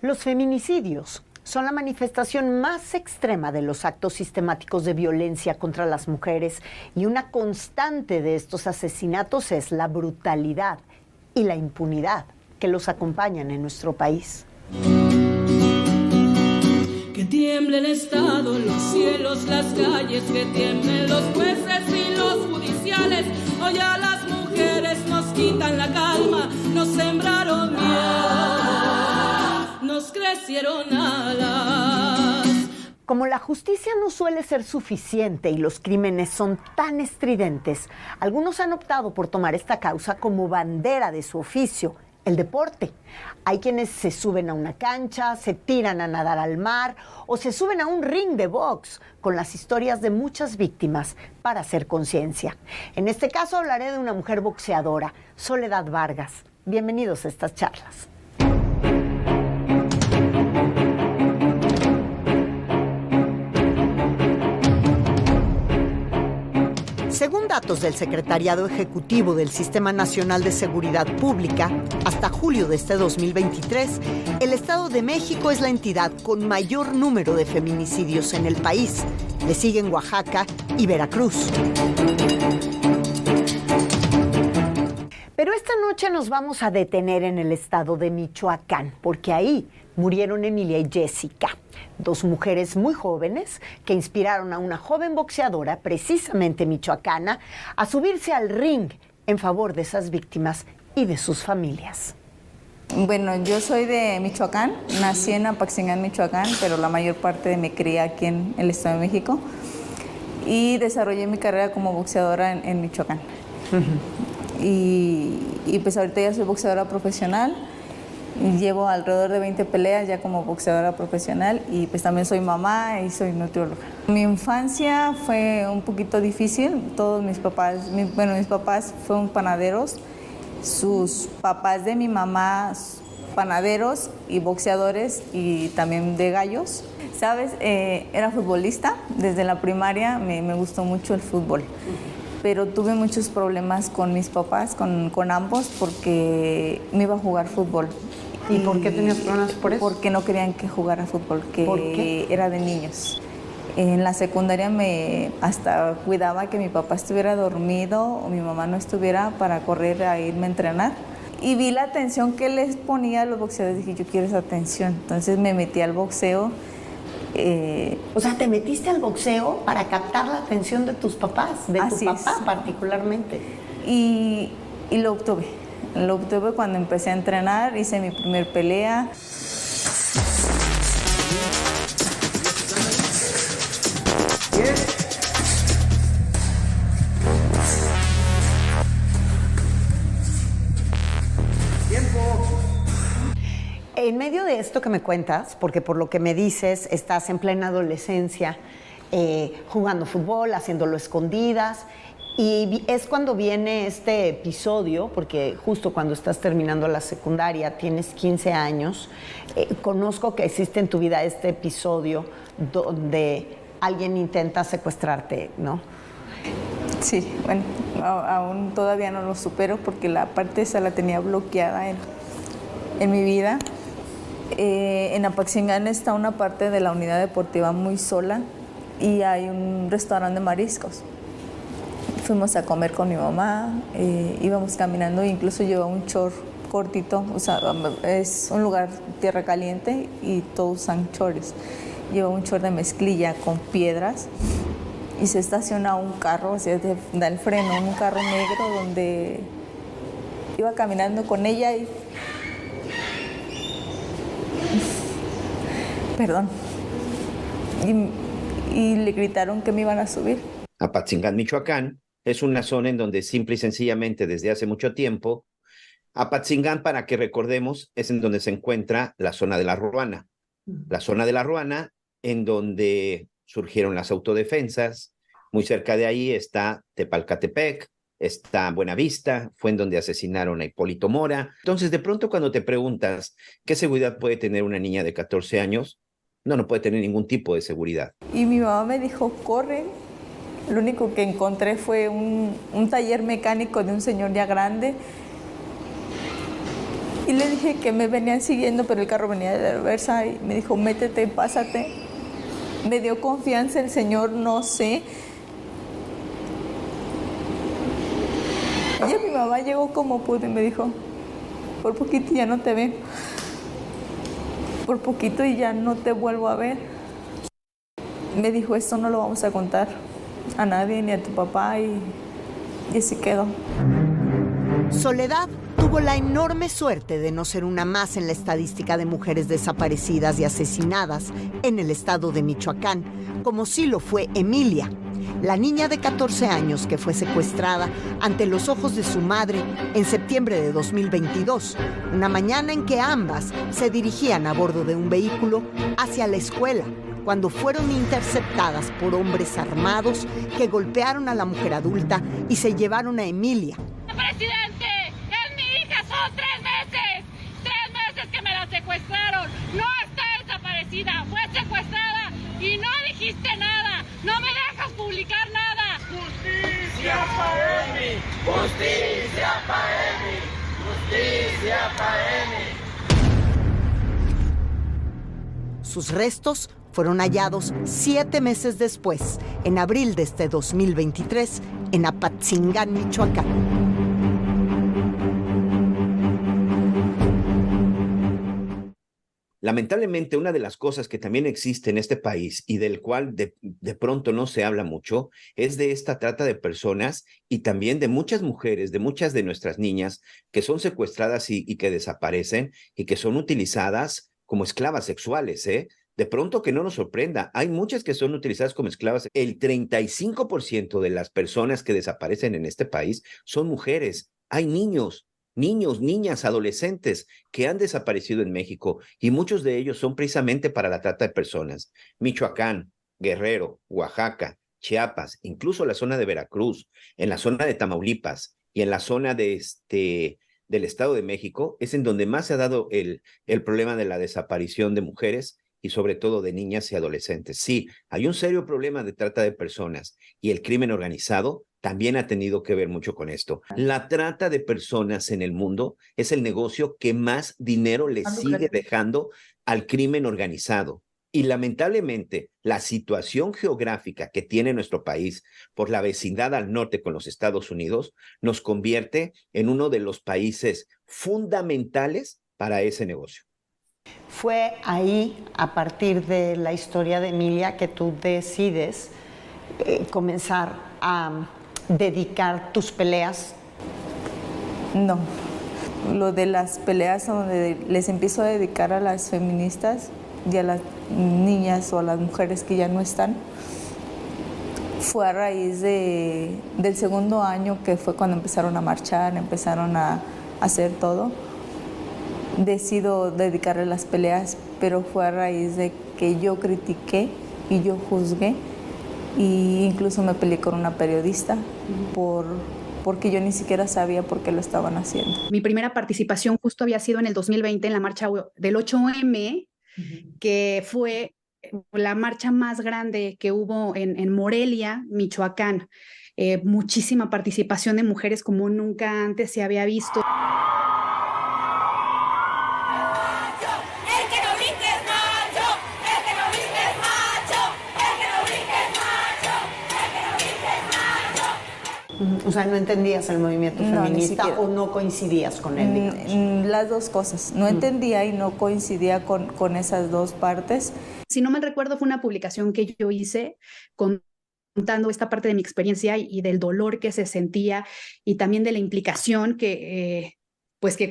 Los feminicidios son la manifestación más extrema de los actos sistemáticos de violencia contra las mujeres y una constante de estos asesinatos es la brutalidad y la impunidad que los acompañan en nuestro país. Que tiemble el Estado, los cielos, las calles, que tiemblen los jueces y los judiciales. Hoy a las mujeres nos quitan la calma, nos sembraron miedo, nos crecieron alas. Como la justicia no suele ser suficiente y los crímenes son tan estridentes, algunos han optado por tomar esta causa como bandera de su oficio, el deporte. Hay quienes se suben a una cancha, se tiran a nadar al mar o se suben a un ring de box con las historias de muchas víctimas para hacer conciencia. En este caso hablaré de una mujer boxeadora, Soledad Vargas. Bienvenidos a estas charlas. Según datos del Secretariado Ejecutivo del Sistema Nacional de Seguridad Pública, hasta julio de este 2023, el Estado de México es la entidad con mayor número de feminicidios en el país. Le siguen Oaxaca y Veracruz. Pero esta noche nos vamos a detener en el estado de Michoacán, porque ahí murieron Emilia y Jessica, dos mujeres muy jóvenes que inspiraron a una joven boxeadora, precisamente michoacana, a subirse al ring en favor de esas víctimas y de sus familias. Bueno, yo soy de Michoacán, nací en Apaxingán, Michoacán, pero la mayor parte de mi cría aquí en el Estado de México, y desarrollé mi carrera como boxeadora en Michoacán. Y pues ahorita ya soy boxeadora profesional. Llevo alrededor de 20 peleas ya como boxeadora profesional y pues también soy mamá y soy nutrióloga. Mi infancia fue un poquito difícil. Todos mis papás, mis papás fueron panaderos. Sus papás de mi mamá, panaderos y boxeadores y también de gallos. ¿Sabes? Era futbolista. Desde la primaria me gustó mucho el fútbol. Pero tuve muchos problemas con mis papás, con ambos, porque me iba a jugar fútbol. ¿Y por qué tenías problemas por eso? Porque no querían que jugara fútbol, que ¿Por qué? Era de niños. En la secundaria me hasta cuidaba que mi papá estuviera dormido o mi mamá no estuviera para correr a irme a entrenar. Y vi la atención que les ponía a los boxeadores y dije, yo quiero esa atención. Entonces me metí al boxeo. O sea, ¿te metiste al boxeo para captar la atención de tus papás, de tu papá particularmente? Y lo obtuve. Lo obtuve cuando empecé a entrenar, hice mi primer pelea. En medio de esto que me cuentas, porque por lo que me dices, estás en plena adolescencia, jugando fútbol, haciéndolo escondidas, y es cuando viene este episodio, porque justo cuando estás terminando la secundaria, tienes 15 años, conozco que existe en tu vida este episodio donde alguien intenta secuestrarte, ¿no? Sí, bueno, aún todavía no lo supero porque la parte esa la tenía bloqueada en mi vida. En Apaxingán está una parte de la unidad deportiva muy sola y hay un restaurante de mariscos. Fuimos a comer con mi mamá, íbamos caminando, incluso llevaba un short cortito, o sea, es un lugar tierra caliente y todos usan shorts. Llevaba un short de mezclilla con piedras y se estaciona un carro, o sea, da el freno, un carro negro donde iba caminando con ella y... Perdón. Y le gritaron que me iban a subir. Apatzingán, Michoacán, es una zona en donde simple y sencillamente desde hace mucho tiempo, Apatzingán, para que recordemos, es en donde se encuentra la zona de la Ruana. La zona de la Ruana, en donde surgieron las autodefensas. Muy cerca de ahí está Tepalcatepec, está Buenavista, fue en donde asesinaron a Hipólito Mora. Entonces, de pronto, cuando te preguntas qué seguridad puede tener una niña de 14 años, no puede tener ningún tipo de seguridad. Y mi mamá me dijo, corre. Lo único que encontré fue un taller mecánico de un señor ya grande. Y le dije que me venían siguiendo, pero el carro venía de reversa y me dijo, métete, pásate. Me dio confianza el Señor, no sé. Y mi mamá llegó como pudo y me dijo, por poquito ya no te veo. Por poquito y ya no te vuelvo a ver. Me dijo, esto no lo vamos a contar a nadie, ni a tu papá, y así quedó. Soledad tuvo la enorme suerte de no ser una más en la estadística de mujeres desaparecidas y asesinadas en el estado de Michoacán, como sí lo fue Emilia, la niña de 14 años que fue secuestrada ante los ojos de su madre en septiembre de 2022, una mañana en que ambas se dirigían a bordo de un vehículo hacia la escuela, cuando fueron interceptadas por hombres armados que golpearon a la mujer adulta y se llevaron a Emilia. ¡Presidente! ¡Es mi hija! ¡Son 3 meses! 3 meses que me la secuestraron. No está desaparecida, fue secuestrada y no dijiste nada. No me dejas publicar nada. ¡Justicia para Emi! ¡Justicia para Emi! ¡Justicia para Emi! Sus restos fueron hallados 7 meses después, en abril de este 2023, en Apatzingán, Michoacán. Lamentablemente, una de las cosas que también existe en este país y del cual de pronto no se habla mucho es de esta trata de personas y también de muchas mujeres, de muchas de nuestras niñas que son secuestradas y que desaparecen y que son utilizadas como esclavas sexuales, ¿eh? De pronto que no nos sorprenda, hay muchas que son utilizadas como esclavas. El 35% de las personas que desaparecen en este país son mujeres. Hay niños, niñas, adolescentes que han desaparecido en México y muchos de ellos son precisamente para la trata de personas. Michoacán, Guerrero, Oaxaca, Chiapas, incluso la zona de Veracruz, en la zona de Tamaulipas y en la zona de del Estado de México es en donde más se ha dado el problema de la desaparición de mujeres y sobre todo de niñas y adolescentes. Sí, hay un serio problema de trata de personas y el crimen organizado también ha tenido que ver mucho con esto. La trata de personas en el mundo es el negocio que más dinero le sigue dejando al crimen organizado. Y lamentablemente, la situación geográfica que tiene nuestro país por la vecindad al norte con los Estados Unidos nos convierte en uno de los países fundamentales para ese negocio. Fue ahí, a partir de la historia de Emilia, que tú decides comenzar a dedicar tus peleas. No, lo de las peleas donde les empiezo a dedicar a las feministas y a las niñas o a las mujeres que ya no están, fue a raíz del segundo año, que fue cuando empezaron a marchar, empezaron a hacer todo. Decido dedicarle las peleas, pero fue a raíz de que yo critiqué y yo juzgué, e incluso me peleé con una periodista porque yo ni siquiera sabía por qué lo estaban haciendo. Mi primera participación justo había sido en el 2020 en la marcha del 8M, que fue la marcha más grande que hubo en Morelia, Michoacán. Muchísima participación de mujeres como nunca antes se había visto. O sea, ¿no entendías el movimiento feminista o no coincidías con él, digamos? Las dos cosas. No entendía y no coincidía con esas dos partes. Si no mal recuerdo, fue una publicación que yo hice contando esta parte de mi experiencia y del dolor que se sentía y también de la implicación que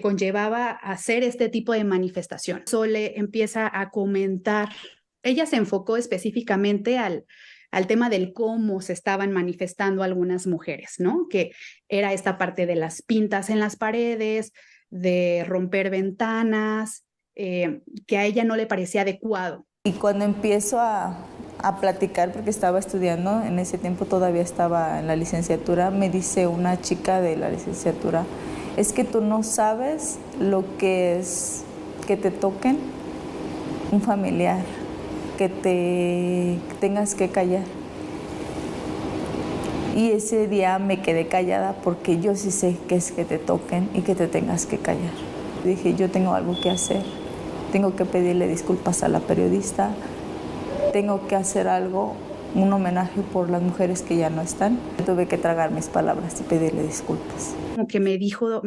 conllevaba hacer este tipo de manifestación. Sole empieza a comentar. Ella se enfocó específicamente al tema del cómo se estaban manifestando algunas mujeres, ¿no? Que era esta parte de las pintas en las paredes, de romper ventanas, que a ella no le parecía adecuado. Y cuando empiezo a platicar, porque estaba estudiando, en ese tiempo todavía estaba en la licenciatura, me dice una chica de la licenciatura, es que tú no sabes lo que es que te toquen un familiar, que te tengas que callar. Y ese día me quedé callada porque yo sí sé que es que te toquen y que te tengas que callar. dije, yo tengo algo que hacer, tengo que pedirle disculpas a la periodista, tengo que hacer algo, un homenaje por las mujeres que ya no están. Tuve que tragar mis palabras y pedirle disculpas. Como que me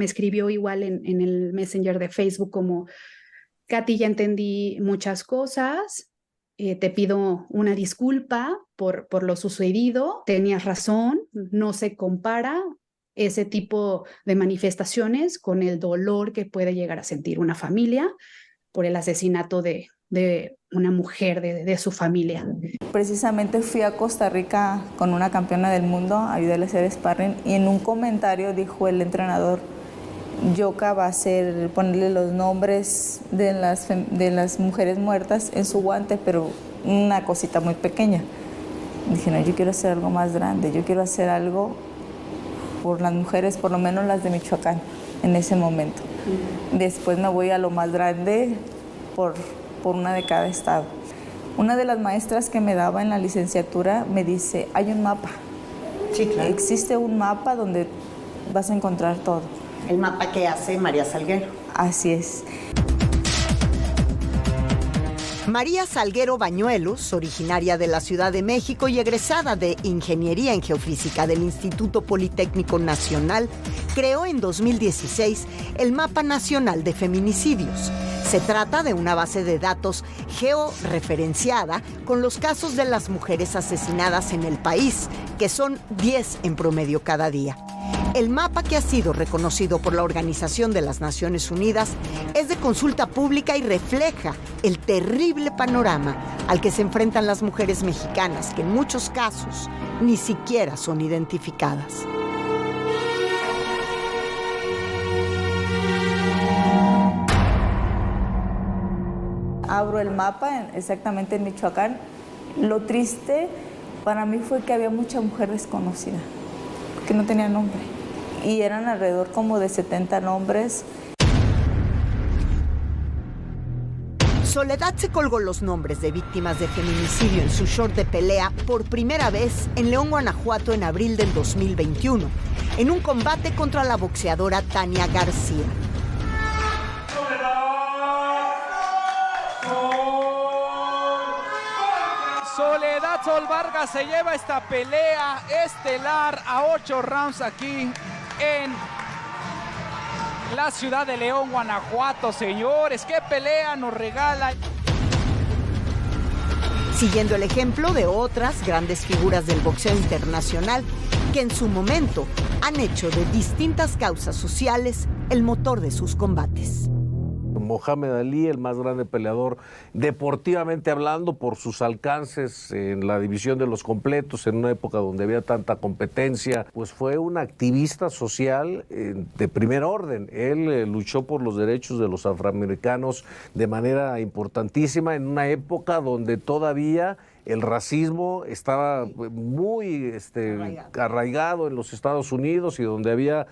escribió igual en el Messenger de Facebook como, Katy, ya entendí muchas cosas, te pido una disculpa por lo sucedido, tenías razón, no se compara ese tipo de manifestaciones con el dolor que puede llegar a sentir una familia por el asesinato de una mujer de su familia. Precisamente fui a Costa Rica con una campeona del mundo a ayudarle a hacer sparring y en un comentario dijo el entrenador, Yoka va a ponerle los nombres de las mujeres muertas en su guante, pero una cosita muy pequeña. Dije, no, yo quiero hacer algo más grande, yo quiero hacer algo por las mujeres, por lo menos las de Michoacán, en ese momento. Después me voy a lo más grande por una de cada estado. Una de las maestras que me daba en la licenciatura me dice, hay un mapa. Sí, claro. Existe un mapa donde vas a encontrar todo. El mapa que hace María Salguero. Así es. María Salguero Bañuelos, originaria de la Ciudad de México y egresada de Ingeniería en Geofísica del Instituto Politécnico Nacional, creó en 2016 el Mapa Nacional de Feminicidios. Se trata de una base de datos georreferenciada con los casos de las mujeres asesinadas en el país, que son 10 en promedio cada día. El mapa, que ha sido reconocido por la Organización de las Naciones Unidas, es de consulta pública y refleja el terrible panorama al que se enfrentan las mujeres mexicanas, que en muchos casos ni siquiera son identificadas. Abro el mapa exactamente en Michoacán. Lo triste para mí fue que había mucha mujer desconocida, que no tenía nombre. Y eran alrededor como de 70 nombres. Soledad se colgó los nombres de víctimas de feminicidio en su short de pelea por primera vez en León, Guanajuato, en abril del 2021, en un combate contra la boxeadora Tania García. Soledad Sol Vargas se lleva esta pelea estelar a 8 rounds aquí en la ciudad de León, Guanajuato. Señores, qué pelea nos regala. Siguiendo el ejemplo de otras grandes figuras del boxeo internacional que en su momento han hecho de distintas causas sociales el motor de sus combates. Mohamed Ali, el más grande peleador deportivamente hablando por sus alcances en la división de los completos, en una época donde había tanta competencia, pues fue un activista social de primer orden. Él luchó por los derechos de los afroamericanos de manera importantísima en una época donde todavía el racismo estaba muy arraigado en los Estados Unidos y donde había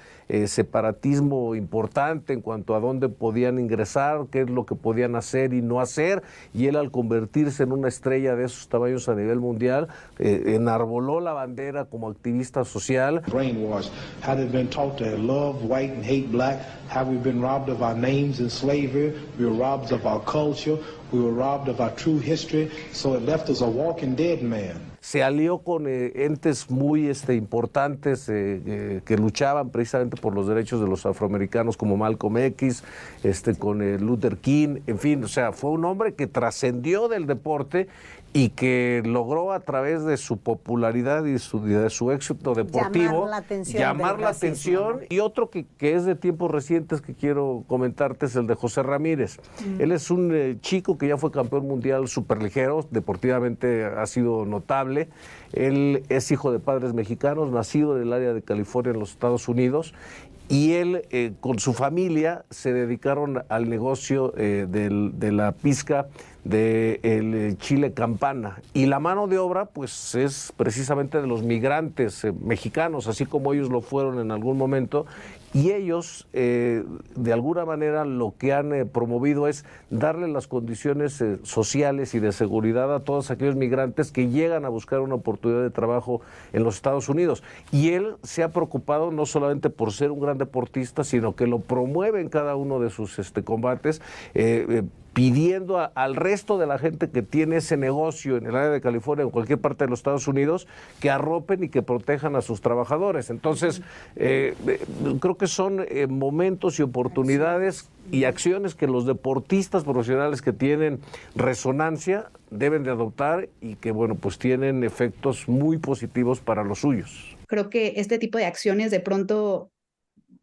separatismo importante en cuanto a dónde podían ingresar, qué es lo que podían hacer y no hacer, y él, al convertirse en una estrella de esos tamaños a nivel mundial, enarboló la bandera como activista social. Brainwashed, how they've been taught to love white and hate black, how we've been robbed of our names in slavery, we were robbed of our culture, we were robbed of our true history, so it left us a walking dead man. Se alió con entes muy importantes que luchaban precisamente por los derechos de los afroamericanos, como Malcolm X, con Luther King, en fin, o sea, fue un hombre que trascendió del deporte y que logró, a través de su popularidad y de su éxito deportivo, llamar la atención. Y otro que es de tiempos recientes que quiero comentarte es el de José Ramírez. Él es un chico que ya fue campeón mundial superligero, deportivamente ha sido notable. Él es hijo de padres mexicanos, nacido en el área de California, en los Estados Unidos. Y él, con su familia, se dedicaron al negocio de la pizca del chile campana. Y la mano de obra, pues, es precisamente de los migrantes mexicanos, así como ellos lo fueron en algún momento, y ellos de alguna manera lo que han promovido es darle las condiciones sociales y de seguridad a todos aquellos migrantes que llegan a buscar una oportunidad de trabajo en los Estados Unidos. Y él se ha preocupado no solamente por ser un gran deportista, sino que lo promueve en cada uno de sus combates, pidiendo al resto de la gente que tiene ese negocio en el área de California o en cualquier parte de los Estados Unidos que arropen y que protejan a sus trabajadores. Entonces, creo que son momentos y oportunidades y acciones que los deportistas profesionales que tienen resonancia deben de adoptar y que, bueno, pues tienen efectos muy positivos para los suyos. Creo que este tipo de acciones de pronto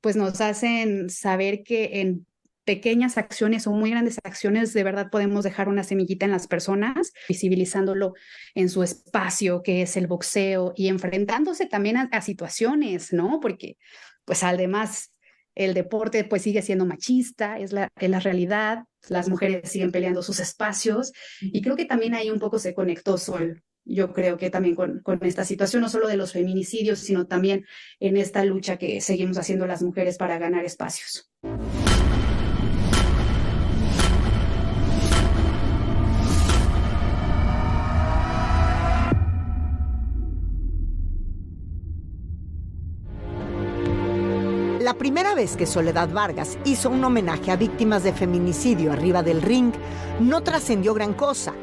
pues nos hacen saber que en pequeñas acciones o muy grandes acciones de verdad podemos dejar una semillita en las personas, visibilizándolo en su espacio que es el boxeo y enfrentándose también a situaciones, ¿no? Porque pues además el deporte pues sigue siendo machista, es la realidad, las mujeres siguen peleando sus espacios y creo que también ahí un poco se conectó Sol. Yo creo que también con esta situación, no solo de los feminicidios, sino también en esta lucha que seguimos haciendo las mujeres para ganar espacios. La primera vez que Soledad Vargas hizo un homenaje a víctimas de feminicidio arriba del ring, no trascendió gran cosa.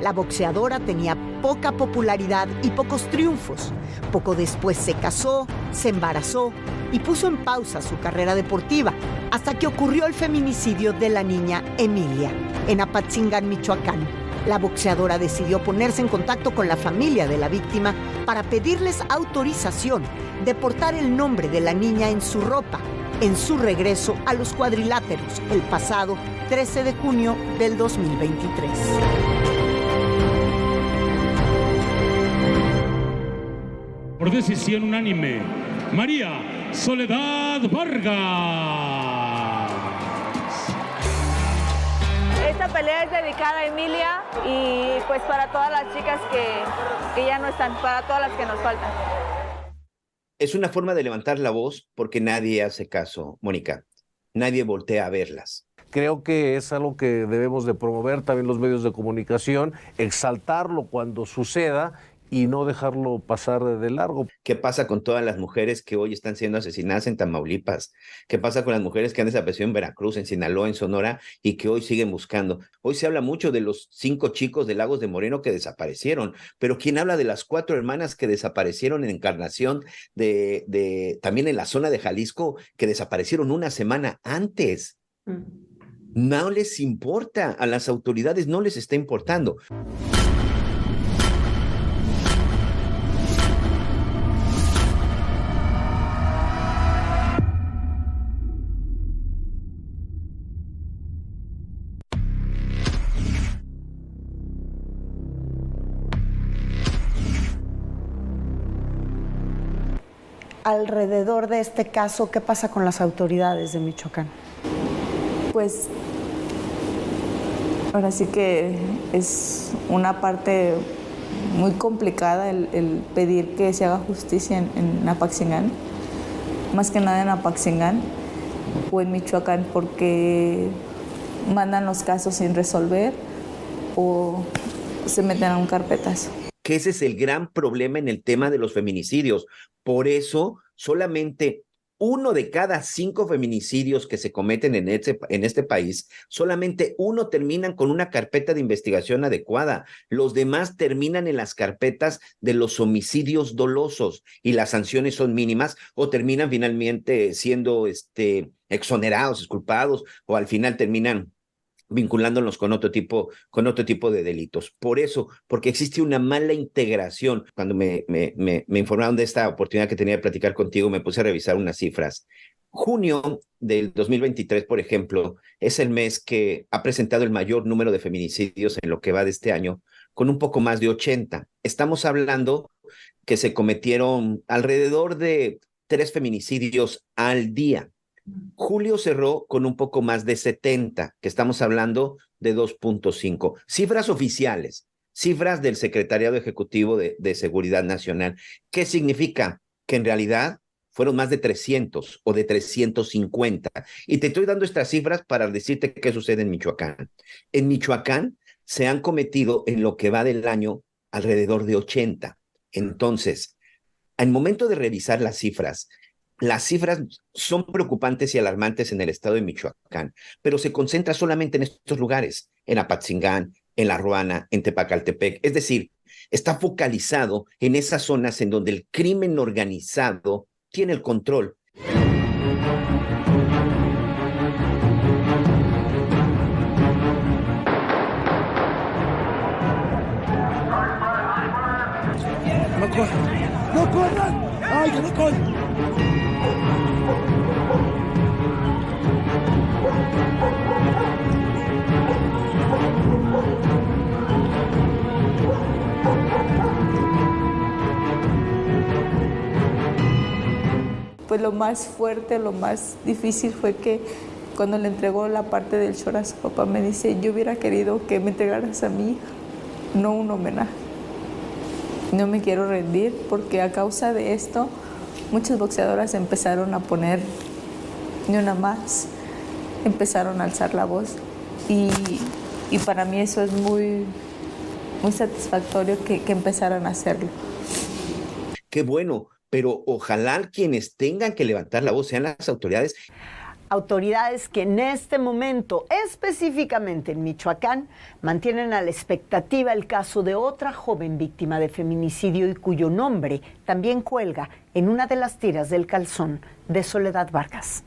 La boxeadora tenía poca popularidad y pocos triunfos. Poco después se casó, se embarazó y puso en pausa su carrera deportiva, hasta que ocurrió el feminicidio de la niña Emilia, en Apatzingán, Michoacán. La boxeadora decidió ponerse en contacto con la familia de la víctima para pedirles autorización de portar el nombre de la niña en su ropa, en su regreso a los cuadriláteros el pasado 13 de junio del 2023. Por decisión unánime, María Soledad Vargas. Esta pelea es dedicada a Emilia y pues para todas las chicas que ya no están, para todas las que nos faltan. Es una forma de levantar la voz porque nadie hace caso, Mónica. Nadie voltea a verlas. Creo que es algo que debemos de promover también los medios de comunicación, exaltarlo cuando suceda y no dejarlo pasar de largo. ¿Qué pasa con todas las mujeres que hoy están siendo asesinadas en Tamaulipas? ¿Qué pasa con las mujeres que han desaparecido en Veracruz, en Sinaloa, en Sonora y que hoy siguen buscando? Hoy se habla mucho de los 5 chicos de Lagos de Moreno que desaparecieron, pero ¿quién habla de las 4 hermanas que desaparecieron en Encarnación, también en la zona de Jalisco, que desaparecieron una semana antes? No les importa, a las autoridades no les está importando. Alrededor de este caso, ¿qué pasa con las autoridades de Michoacán? Pues ahora sí que es una parte muy complicada el pedir que se haga justicia en Apatzingán, más que nada en Apatzingán o en Michoacán, porque mandan los casos sin resolver o se meten a un carpetazo. Que ese es el gran problema en el tema de los feminicidios. Por eso, solamente 1 de cada 5 feminicidios que se cometen en este país, solamente 1 terminan con una carpeta de investigación adecuada. Los demás terminan en las carpetas de los homicidios dolosos y las sanciones son mínimas o terminan finalmente siendo exonerados, exculpados o al final terminan vinculándolos con otro tipo de delitos. Por eso, porque existe una mala integración. Cuando me informaron de esta oportunidad que tenía de platicar contigo, me puse a revisar unas cifras. Junio del 2023, por ejemplo, es el mes que ha presentado el mayor número de feminicidios en lo que va de este año, con un poco más de 80. Estamos hablando que se cometieron alrededor de 3 feminicidios al día. Julio cerró con un poco más de 70, que estamos hablando de 2.5. Cifras oficiales, cifras del Secretariado Ejecutivo de Seguridad Nacional. ¿Qué significa? Que en realidad fueron más de 300 o de 350. Y te estoy dando estas cifras para decirte qué sucede en Michoacán. En Michoacán se han cometido en lo que va del año alrededor de 80. Entonces, al momento de revisar las cifras son preocupantes y alarmantes en el estado de Michoacán, pero se concentra solamente en estos lugares, en Apatzingán, en La Ruana, en Tepacaltepec. Es decir, está focalizado en esas zonas en donde el crimen organizado tiene el control. ¡No corran! ¡Ay, que no corran! Pues lo más fuerte, lo más difícil fue que cuando le entregó la parte del short a su papá, me dice, yo hubiera querido que me entregaras a mi hija, no un homenaje. No me quiero rendir porque a causa de esto muchas boxeadoras empezaron a poner ni una más, empezaron a alzar la voz y para mí eso es muy, muy satisfactorio que empezaran a hacerlo. Qué bueno, pero ojalá quienes tengan que levantar la voz sean las autoridades. Autoridades que en este momento, específicamente en Michoacán, mantienen a la expectativa el caso de otra joven víctima de feminicidio y cuyo nombre también cuelga en una de las tiras del calzón de Soledad Vargas.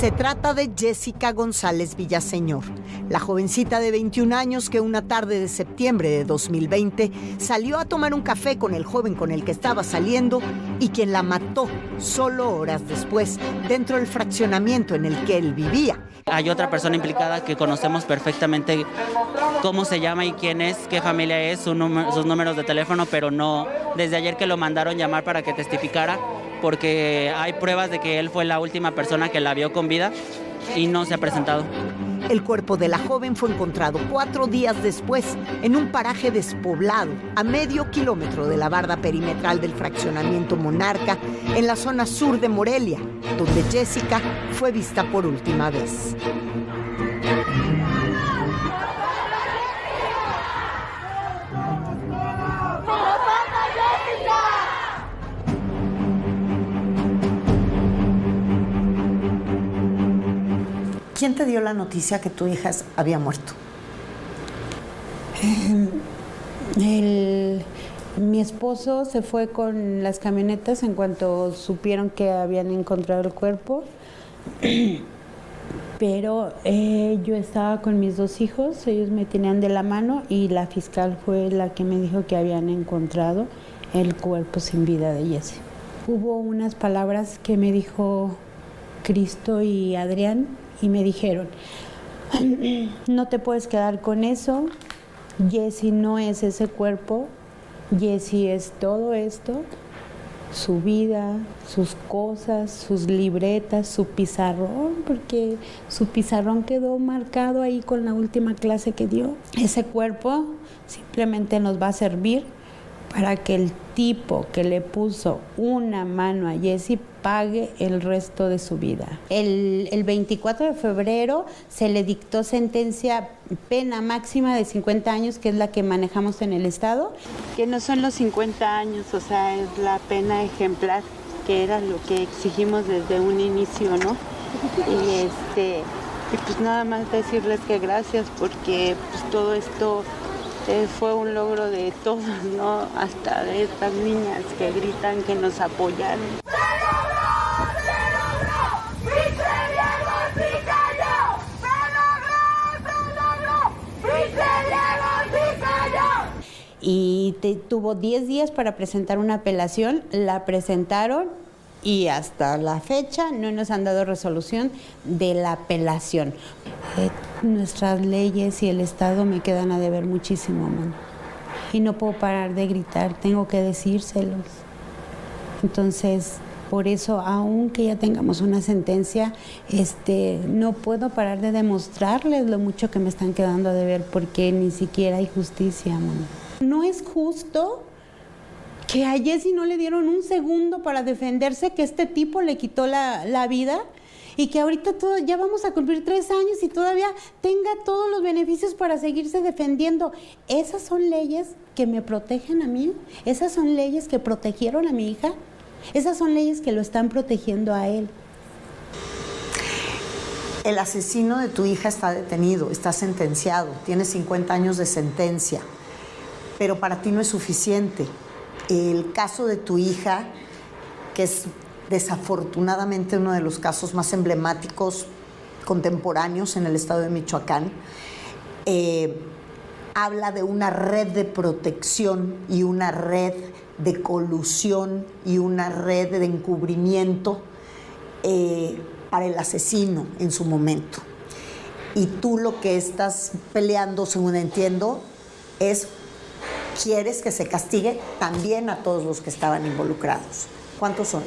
Se trata de Jessica González Villaseñor, la jovencita de 21 años que una tarde de septiembre de 2020 salió a tomar un café con el joven con el que estaba saliendo y quien la mató solo horas después dentro del fraccionamiento en el que él vivía. Hay otra persona implicada que conocemos perfectamente cómo se llama y quién es, qué familia es, sus números de teléfono, pero no desde ayer que lo mandaron llamar para que testificara, porque hay pruebas de que él fue la última persona que la vio con vida y no se ha presentado. El cuerpo de la joven fue encontrado 4 días después en un paraje despoblado a medio kilómetro de la barda perimetral del fraccionamiento Monarca en la zona sur de Morelia, donde Jessica fue vista por última vez. ¿Quién te dio la noticia que tu hija había muerto? Mi esposo se fue con las camionetas en cuanto supieron que habían encontrado el cuerpo, pero yo estaba con mis 2 hijos, ellos me tenían de la mano y la fiscal fue la que me dijo que habían encontrado el cuerpo sin vida de Jessie. Hubo unas palabras que me dijo Cristo y Adrián, y me dijeron, no te puedes quedar con eso, Jessie no es ese cuerpo, Jessie es todo esto, su vida, sus cosas, sus libretas, su pizarrón, porque su pizarrón quedó marcado ahí con la última clase que dio. Ese cuerpo simplemente nos va a servir para que el tipo que le puso una mano a Jessie pague el resto de su vida. El 24 de febrero se le dictó sentencia, pena máxima de 50 años, que es la que manejamos en el estado. Que no son los 50 años, o sea, es la pena ejemplar, que era lo que exigimos desde un inicio, ¿no? Y pues nada más decirles que gracias, porque pues todo esto fue un logro de todos, ¿no? Hasta de estas niñas que gritan, que nos apoyaron. Y tuvo 10 días para presentar una apelación, la presentaron y hasta la fecha no nos han dado resolución de la apelación. Nuestras leyes y el Estado me quedan a deber muchísimo, mano. Y no puedo parar de gritar, tengo que decírselos. Entonces, por eso, aunque ya tengamos una sentencia, no puedo parar de demostrarles lo mucho que me están quedando a deber, porque ni siquiera hay justicia, mano. No es justo que a Jessy no le dieron un segundo para defenderse, que este tipo le quitó la vida y que ahorita ya vamos a cumplir 3 años y todavía tenga todos los beneficios para seguirse defendiendo. Esas son leyes que me protegen a mí, esas son leyes que protegieron a mi hija, esas son leyes que lo están protegiendo a él. El asesino de tu hija está detenido, está sentenciado, tiene 50 años de sentencia, pero para ti no es suficiente. El caso de tu hija, que es desafortunadamente uno de los casos más emblemáticos contemporáneos en el estado de Michoacán, habla de una red de protección y una red de colusión y una red de encubrimiento para el asesino en su momento. Y tú lo que estás peleando, según entiendo, es quieres que se castigue también a todos los que estaban involucrados. ¿Cuántos son?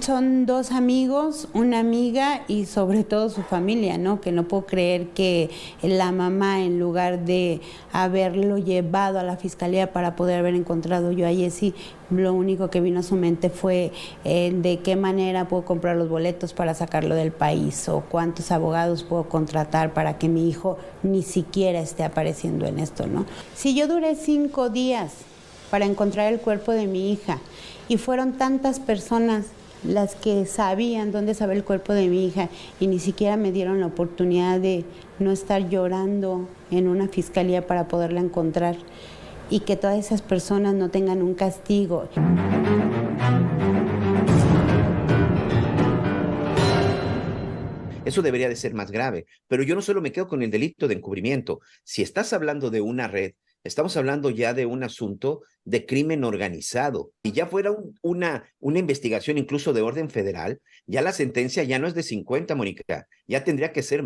Son 2 amigos, una amiga y sobre todo su familia, ¿no? Que no puedo creer que la mamá, en lugar de haberlo llevado a la fiscalía para poder haber encontrado yo a Jessy, lo único que vino a su mente fue de qué manera puedo comprar los boletos para sacarlo del país o cuántos abogados puedo contratar para que mi hijo ni siquiera esté apareciendo en esto, ¿no? Si yo duré 5 días para encontrar el cuerpo de mi hija y fueron tantas personas las que sabían dónde estaba el cuerpo de mi hija y ni siquiera me dieron la oportunidad de no estar llorando en una fiscalía para poderla encontrar y que todas esas personas no tengan un castigo. Eso debería de ser más grave, pero yo no solo me quedo con el delito de encubrimiento. Si estás hablando de una red, estamos hablando ya de un asunto de crimen organizado. Si ya fuera una investigación incluso de orden federal, ya la sentencia ya no es de 50, Mónica, ya tendría que ser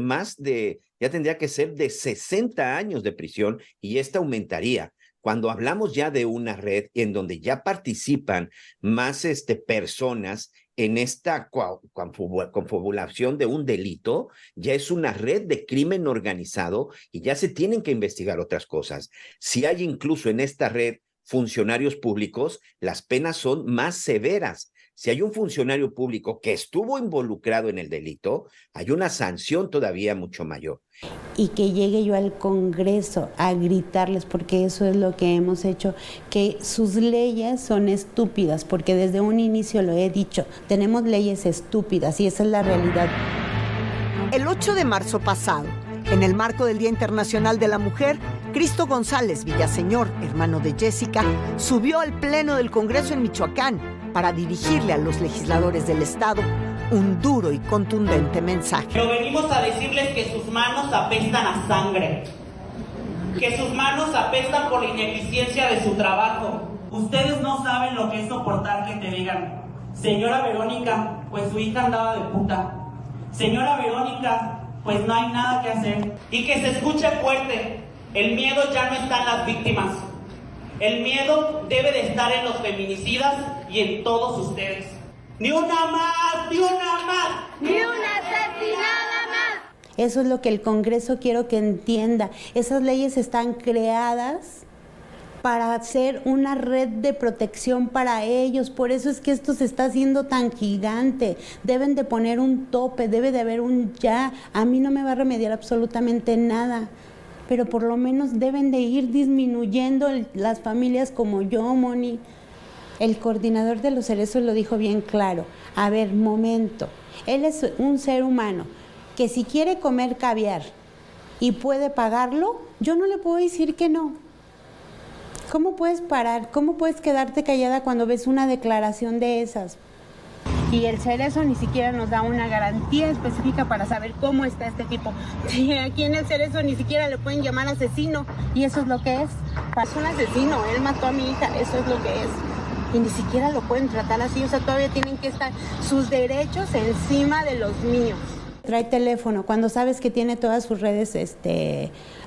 de 60 años de prisión y esta aumentaría. Cuando hablamos ya de una red en donde ya participan más personas en esta confabulación de un delito, ya es una red de crimen organizado y ya se tienen que investigar otras cosas. Si hay incluso en esta red funcionarios públicos, las penas son más severas. Si hay un funcionario público que estuvo involucrado en el delito, hay una sanción todavía mucho mayor. Y que llegue yo al Congreso a gritarles, porque eso es lo que hemos hecho, que sus leyes son estúpidas, porque desde un inicio lo he dicho, tenemos leyes estúpidas y esa es la realidad. El 8 de marzo pasado, en el marco del Día Internacional de la Mujer, Cristo González Villaseñor, hermano de Jessica, subió al Pleno del Congreso en Michoacán para dirigirle a los legisladores del Estado un duro y contundente mensaje. Pero venimos a decirles que sus manos apestan a sangre, que sus manos apestan por la ineficiencia de su trabajo. Ustedes no saben lo que es soportar que te digan, señora Verónica, pues su hija andaba de puta. Señora Verónica, pues no hay nada que hacer. Y que se escuche fuerte, el miedo ya no está en las víctimas. El miedo debe de estar en los feminicidas y en todos ustedes. ¡Ni una más! ¡Ni una más! ¡Ni una asesinada más! Eso es lo que el Congreso quiero que entienda. Esas leyes están creadas para hacer una red de protección para ellos. Por eso es que esto se está haciendo tan gigante. Deben de poner un tope, debe de haber un ya. A mí no me va a remediar absolutamente nada, pero por lo menos deben de ir disminuyendo las familias como yo, Moni. El coordinador de los cerezos lo dijo bien claro. A ver, momento. Él es un ser humano que si quiere comer caviar y puede pagarlo, yo no le puedo decir que no. ¿Cómo puedes parar? ¿Cómo puedes quedarte callada cuando ves una declaración de esas? Y el Cerezo ni siquiera nos da una garantía específica para saber cómo está este tipo. Aquí en el Cerezo ni siquiera le pueden llamar asesino, y eso es lo que es. Es un asesino, él mató a mi hija, eso es lo que es. Y ni siquiera lo pueden tratar así, o sea, todavía tienen que estar sus derechos encima de los míos. Trae teléfono, cuando sabes que tiene todas sus redes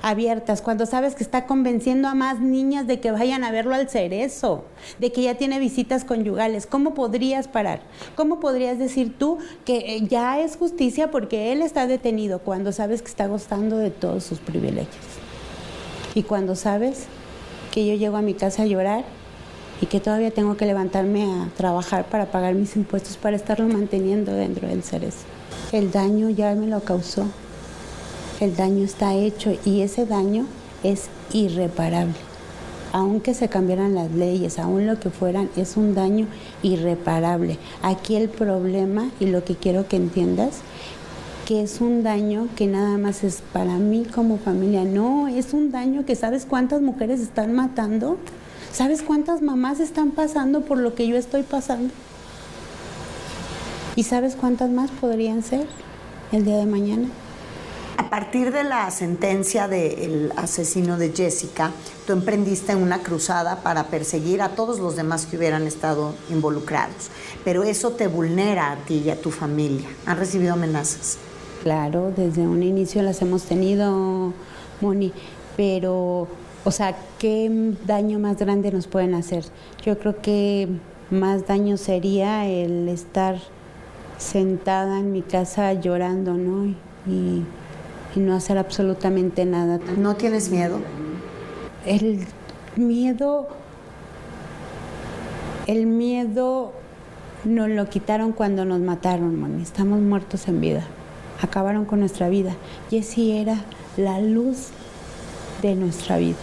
abiertas, cuando sabes que está convenciendo a más niñas de que vayan a verlo al Cerezo, de que ya tiene visitas conyugales. ¿Cómo podrías parar? ¿Cómo podrías decir tú que ya es justicia porque él está detenido cuando sabes que está gozando de todos sus privilegios? Y cuando sabes que yo llego a mi casa a llorar y que todavía tengo que levantarme a trabajar para pagar mis impuestos para estarlo manteniendo dentro del Cerezo. El daño ya me lo causó, el daño está hecho y ese daño es irreparable. Aunque se cambiaran las leyes, aun lo que fueran, es un daño irreparable. Aquí el problema, y lo que quiero que entiendas, que es un daño que nada más es para mí como familia. No, es un daño que ¿sabes cuántas mujeres están matando? ¿Sabes cuántas mamás están pasando por lo que yo estoy pasando? ¿Y sabes cuántas más podrían ser el día de mañana? A partir de la sentencia del asesino de Jessica, tú emprendiste una cruzada para perseguir a todos los demás que hubieran estado involucrados. Pero eso te vulnera a ti y a tu familia. ¿Han recibido amenazas? Claro, desde un inicio las hemos tenido, Moni, pero, o sea, ¿qué daño más grande nos pueden hacer? Yo creo que más daño sería el estar sentada en mi casa llorando, ¿no? Y no hacer absolutamente nada. ¿No tienes miedo? El miedo nos lo quitaron cuando nos mataron, Moni. Estamos muertos en vida. Acabaron con nuestra vida. Jessie era la luz de nuestra vida.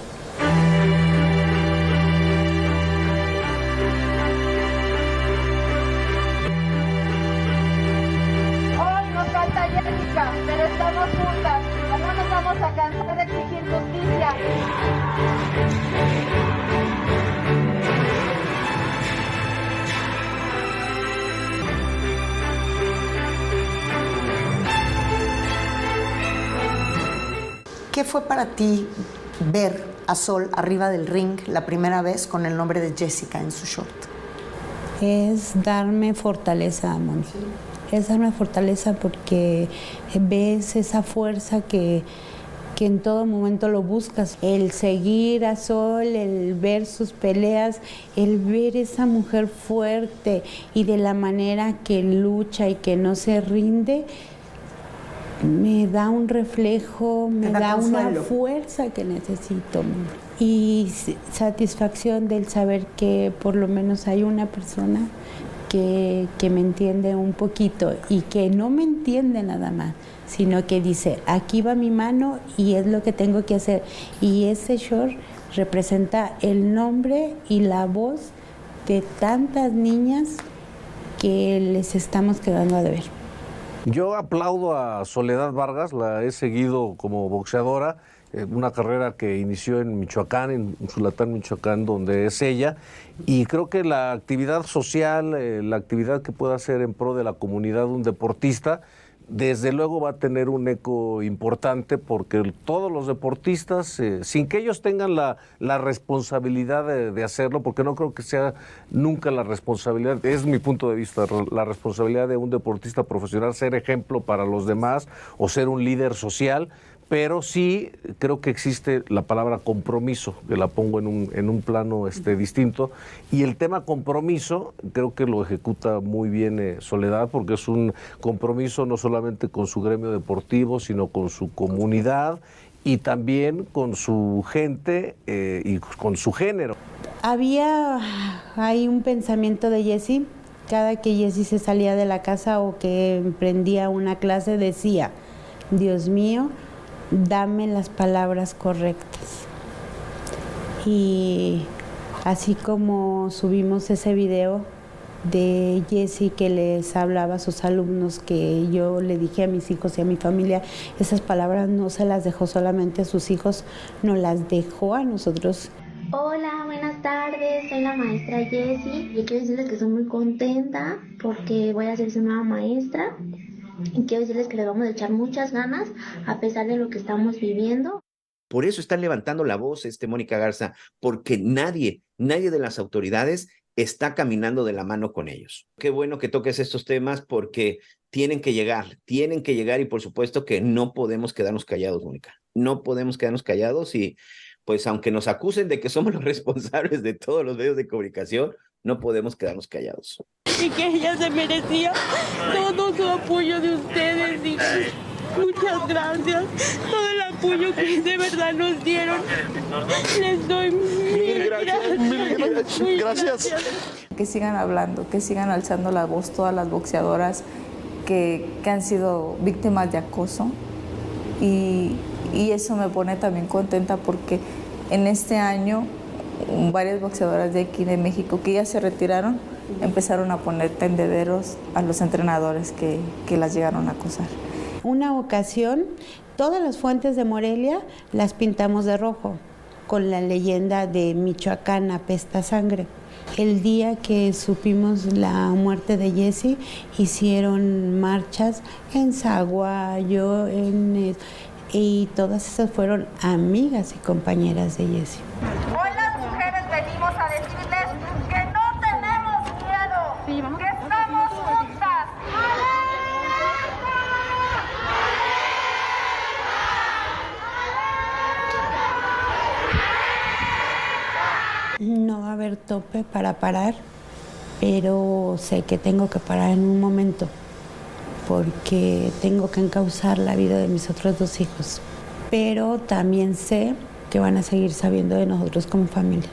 Hoy nos falta Jessica, pero estamos juntas. No nos vamos a cansar de exigir justicia. ¿Qué fue para ti ver a Sol arriba del ring la primera vez con el nombre de Jessica en su short? Es darme fortaleza, Moni. Es darme fortaleza porque ves esa fuerza que en todo momento lo buscas. El seguir a Sol, el ver sus peleas, el ver esa mujer fuerte y de la manera que lucha y que no se rinde, me da un reflejo, me da una fuerza que necesito. Y satisfacción del saber que por lo menos hay una persona que me entiende un poquito y que no me entiende nada más, sino que dice, aquí va mi mano y es lo que tengo que hacer. Y ese short representa el nombre y la voz de tantas niñas que les estamos quedando a deber. Yo aplaudo a Soledad Vargas, la he seguido como boxeadora, una carrera que inició en Michoacán, en Usulatán, Michoacán, donde es ella, y creo que la actividad social, la actividad que pueda hacer en pro de la comunidad un deportista, desde luego va a tener un eco importante porque todos los deportistas, sin que ellos tengan la responsabilidad de hacerlo, porque no creo que sea nunca la responsabilidad, es mi punto de vista, la responsabilidad de un deportista profesional ser ejemplo para los demás o ser un líder social, pero sí creo que existe la palabra compromiso, que la pongo en un plano distinto, y el tema compromiso creo que lo ejecuta muy bien Soledad, porque es un compromiso no solamente con su gremio deportivo, sino con su comunidad y también con su gente y con su género. Hay un pensamiento de Jessie, cada que Jessie se salía de la casa o que emprendía una clase decía, Dios mío, dame las palabras correctas. Y así como subimos ese video de Jessie que les hablaba a sus alumnos, que yo le dije a mis hijos y a mi familia, esas palabras no se las dejó solamente a sus hijos, nos las dejó a nosotros. Hola, buenas tardes, soy la maestra Jessie y quiero decirles que estoy muy contenta porque voy a ser su nueva maestra. Y quiero decirles que le vamos a echar muchas ganas a pesar de lo que estamos viviendo. Por eso están levantando la voz, Mónica Garza, porque nadie de las autoridades está caminando de la mano con ellos. Qué bueno que toques estos temas porque tienen que llegar y por supuesto que no podemos quedarnos callados, Mónica. No podemos quedarnos callados y pues aunque nos acusen de que somos los responsables de todos los medios de comunicación, no podemos quedarnos callados. Y que ella se merecía todo su apoyo de ustedes. Muchas gracias. Todo el apoyo que de verdad nos dieron. Les doy mil gracias. Que sigan hablando, que sigan alzando la voz todas las boxeadoras que han sido víctimas de acoso. Y eso me pone también contenta porque en este año varias boxeadoras de aquí de México que ya se retiraron empezaron a poner tendederos a los entrenadores que las llegaron a acosar. Una ocasión, todas las fuentes de Morelia las pintamos de rojo, con la leyenda de Michoacán apesta sangre. El día que supimos la muerte de Jessie, hicieron marchas en Zaguayo, y todas esas fueron amigas y compañeras de Jessie. Hoy las mujeres venimos a decirles que no tenemos miedo, que estamos juntas. No va a haber tope para parar, pero sé que tengo que parar en un momento porque tengo que encauzar la vida de mis otros 2 hijos. Pero también sé que van a seguir sabiendo de nosotros como familia,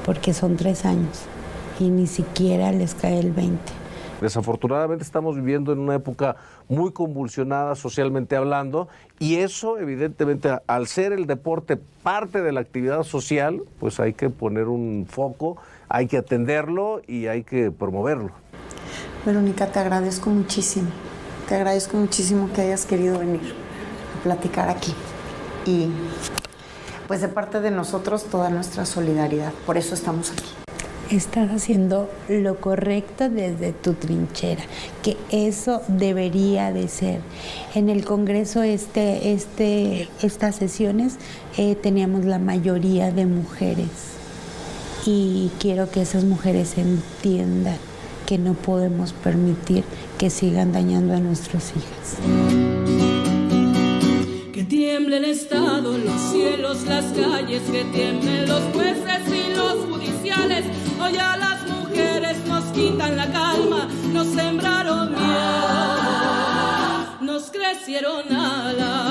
porque son 3 años y ni siquiera les cae el 20. Desafortunadamente estamos viviendo en una época muy convulsionada socialmente hablando, y eso evidentemente, al ser el deporte parte de la actividad social, pues hay que poner un foco, hay que atenderlo y hay que promoverlo. Verónica, te agradezco muchísimo que hayas querido venir a platicar aquí. Y pues de parte de nosotros toda nuestra solidaridad, por eso estamos aquí. Estás haciendo lo correcto desde tu trinchera, que eso debería de ser. En el Congreso estas sesiones teníamos la mayoría de mujeres, y quiero que esas mujeres entiendan que no podemos permitir que sigan dañando a nuestras hijas. Que tiemble el Estado, los cielos, las calles, que tiemblen los jueces y los judiciales. Hoy a las mujeres nos quitan la calma, nos sembraron miedo, nos crecieron alas.